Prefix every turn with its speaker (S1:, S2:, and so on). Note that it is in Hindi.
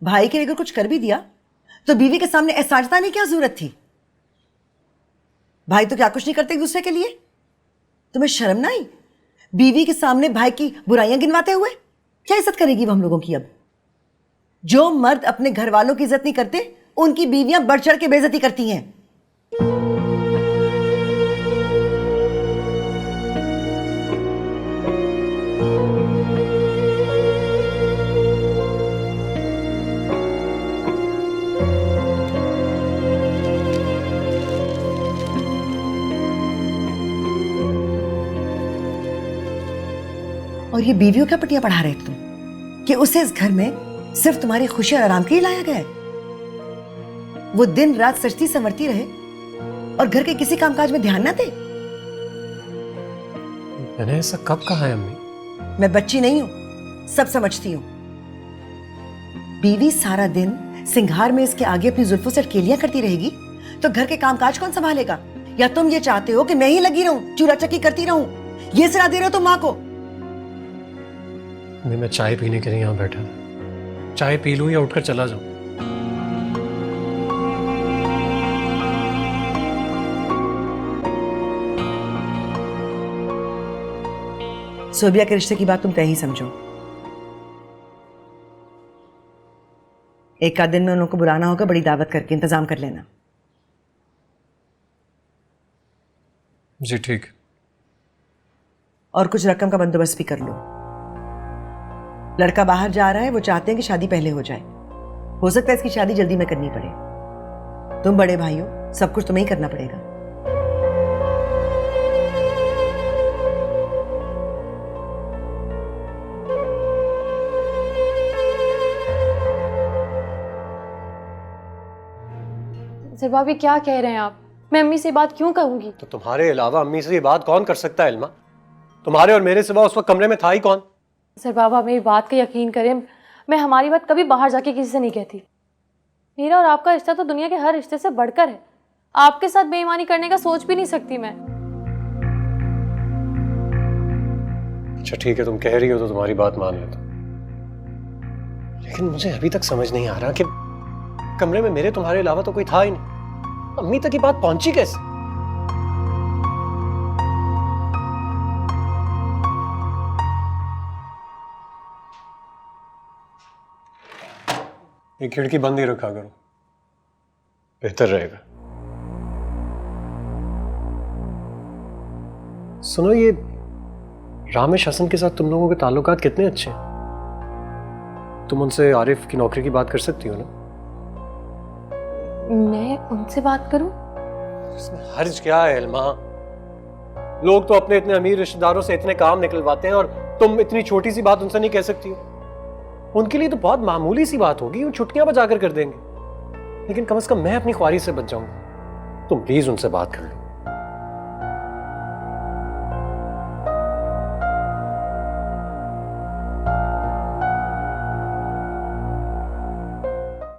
S1: भाई के लिए अगर कुछ कर भी दिया तो बीवी के सामने एहसान जताने की क्या जरूरत थी? भाई तो क्या कुछ नहीं करते एक दूसरे के लिए? तुम्हें शर्म ना आई बीवी के सामने भाई की बुराइयां गिनवाते हुए? क्या इज्जत करेगी वो हम लोगों की? अब जो मर्द अपने घर वालों की इज्जत नहीं करते उनकी बीवियां बढ़ चढ़ के बेइज्जती करती हैं। और ये बीवियों क्या पटिया पढ़ा रहे तुम कि उसे इस घर में सिर्फ तुम्हारी खुशी और आराम के लिए लाया गया है? वो दिन रात सजती संवरती रहे और घर के किसी कामकाज में ध्यान ना दे?
S2: मैंने ऐसा कब कहा है अम्मी?
S1: मैं बच्ची नहीं हूं, सब समझती हूं। बीवी सारा दिन सिंगार में इसके आगे अपनी जुल्फों से अटकेलियां करती रहेगी तो घर के कामकाज कौन संभालेगा? या तुम ये चाहते हो कि मैं ही लगी रहूं, चूल्हा चक्की करती रहूं? ये सलाह दे रहे हो तुम मां को?
S2: मैं चाय पीने के लिए यहां बैठा, चाय पी लूं या उठकर चला जाऊं?
S1: सोबिया के रिश्ते की बात तुम तय ही समझो। एक आध दिन में उनको बुलाना होगा, बड़ी दावत करके इंतजाम कर लेना।
S2: जी ठीक।
S1: और कुछ रकम का बंदोबस्त भी कर लो। लड़का बाहर जा रहा है, वो चाहते हैं कि शादी पहले हो जाए। हो सकता है इसकी शादी जल्दी में करनी पड़े। तुम बड़े भाई हो, सब कुछ तुम्हें ही करना पड़ेगा।
S3: सर भाभी क्या कह रहे हैं आप? मैं अम्मी से बात क्यों कहूंगी?
S2: तो तुम्हारे अलावा अम्मी से ये बात कौन कर सकता है इल्मा? तुम्हारे और मेरे सिवा उस वक्त कमरे में था ही कौन?
S3: सर बाबा मेरी बात का यकीन करें, मैं हमारी बात कभी बाहर जाके किसी से नहीं कहती। मेरा और आपका रिश्ता तो दुनिया के हर रिश्ते से बढ़कर है। आपके साथ बेईमानी करने का सोच भी नहीं सकती मैं।
S2: अच्छा ठीक है, तुम कह रही हो तो तुम्हारी बात मान लेता, लेकिन मुझे अभी तक समझ नहीं आ रहा कि कमरे में मेरे तुम्हारे अलावा तो कोई था ही नहीं। अम्मी तक ये बात पहुंची कैसे? ये खिड़की बंद ही रखा करो, बेहतर रहेगा। सुनो, ये रामेश हसन के साथ तुम लोगों के ताल्लुकात कितने अच्छे हैं? तुम उनसे आरिफ की नौकरी की बात कर सकती हो ना?
S3: मैं उनसे बात करूं?
S2: इसमें हर्ज क्या है इल्मा? लोग तो अपने इतने अमीर रिश्तेदारों से इतने काम निकलवाते हैं और तुम इतनी छोटी सी बात उनसे नहीं कह सकती हो? उनके लिए तो बहुत मामूली सी बात होगी, वो छुट्टियां बजाकर कर देंगे, लेकिन कम से कम मैं अपनी ख्वाहिश से बच जाऊंगा। तुम प्लीज उनसे बात कर लो।